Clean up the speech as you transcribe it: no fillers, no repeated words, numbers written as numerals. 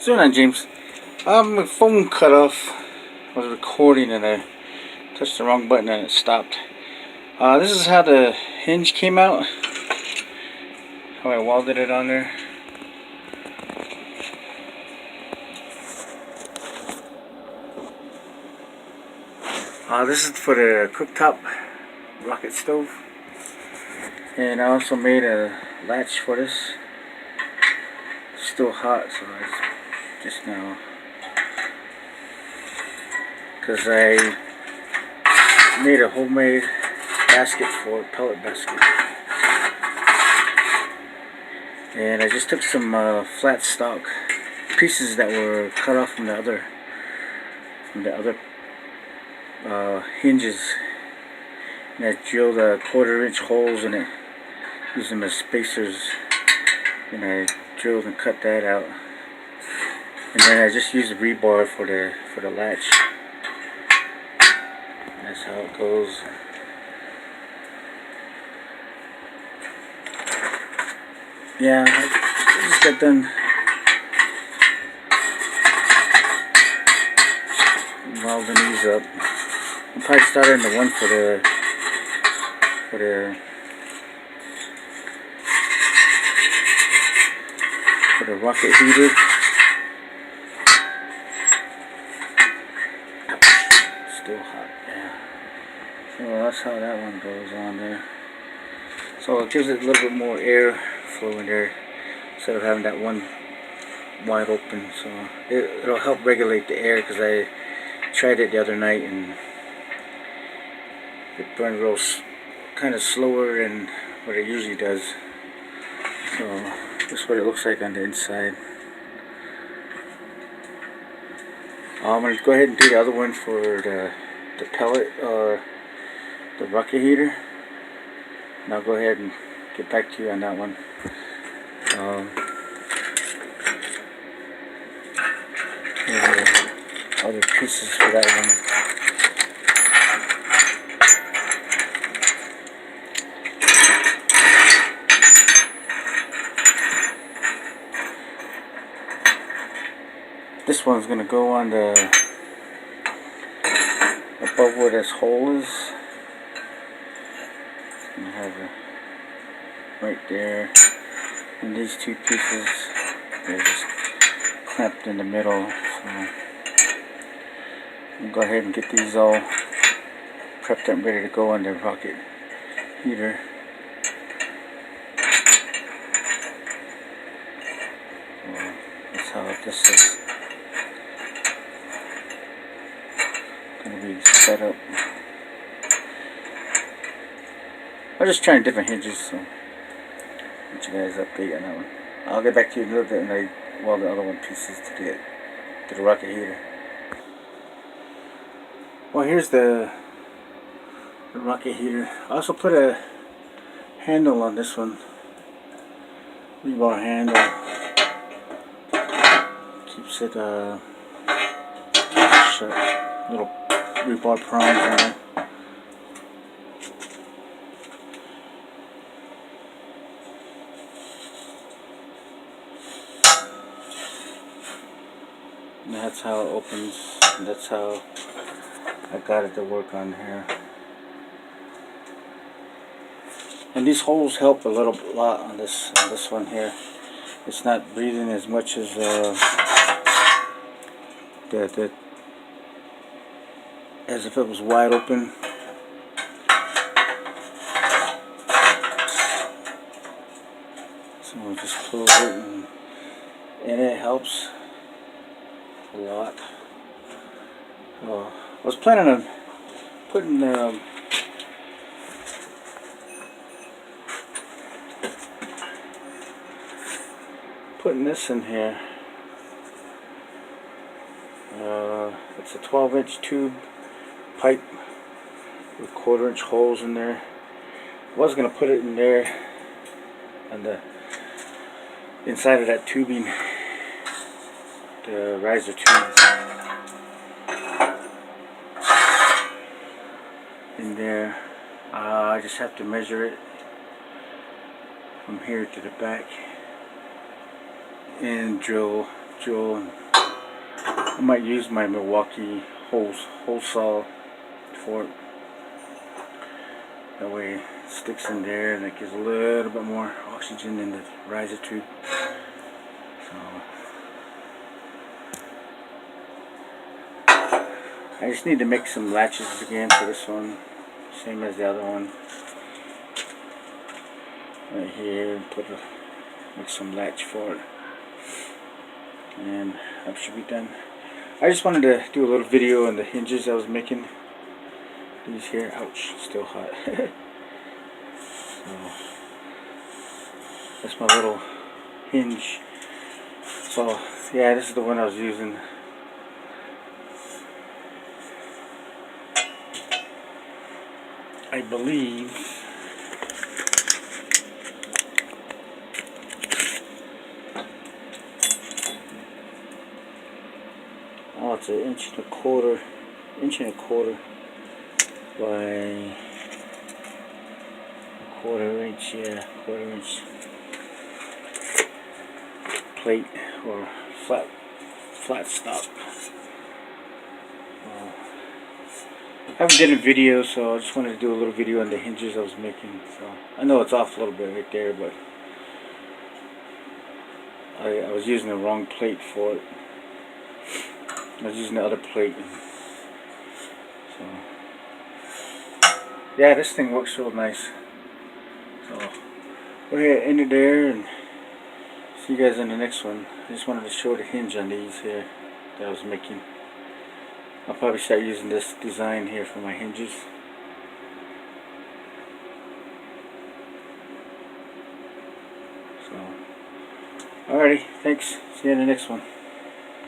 So now, James, my phone cut off. I was recording and I touched the wrong button and it stopped. This is how the hinge came out. How I welded it on there. This is for the cooktop rocket stove. And I also made a latch for this. It's still hot, so it's just now. Because I made a homemade basket for it, pellet basket. And I just took some flat stock pieces that were cut off from the other hinges, and I drilled 1/4-inch holes in it, used them as spacers, and I drilled and cut that out. And then I just used the rebar for the latch. That's how it goes. Yeah, I just got done welding these up. I'll probably start in the one for the rocket heater. Still hot, yeah. So that's how that one goes on there. So it gives it a little bit more air flow in there instead of having that one wide open. So it'll help regulate the air, because I tried it the other night and it burned real kind of slower than what it usually does. So this is what it looks like on the inside. I'm going to go ahead and do the other one for the pellet or the rocket heater. And I'll go ahead and get back to you on that one. Other pieces for that one. This one's gonna go on the above where this hole is. And have it right there. And these two pieces, they're just clamped in the middle. So I'll go ahead and get these all prepped up, ready to go on the rocket heater. So that's how this is going to be set up. I'm just trying different hinges, so let you guys update on that one. I'll get back to you in a little bit and I weld the other one pieces to the rocket heater. Well, here's the rocket heater. I also put a handle on this one, rebar handle. Keeps it shut. Little rebar prongs on it. And that's how it opens, and that's how I got it to work on here. And these holes help a lot on this one here. It's not breathing as much as as if it was wide open. So we'll just close it, and it helps a lot. I was planning on putting this in here. It's a 12-inch tube pipe with 1/4-inch holes in there. I was going to put it in there on the inside of that tubing, the riser tube in there. I just have to measure it from here to the back and drill industrial. I might use my Milwaukee hole saw for it. That way it sticks in there and it gives a little bit more oxygen in the riser tube. So I just need to make some latches again for this one, same as the other one. Right here, make some latch for it, and that should be done. I just wanted to do a little video on the hinges I was making. These here, ouch, still hot. So that's my little hinge. So yeah, this is the one I was using. I believe it's an inch and a quarter by a quarter inch, yeah, quarter inch plate or flat stop. I haven't done a video, so I just wanted to do a little video on the hinges I was making. So I know it's off a little bit right there, but I was using the wrong plate for it. I was using the other plate. So yeah, this thing works real nice. So we're going to end it there and see you guys in the next one. I just wanted to show the hinge on these here that I was making. I'll probably start using this design here for my hinges. So, alrighty, thanks. See you in the next one.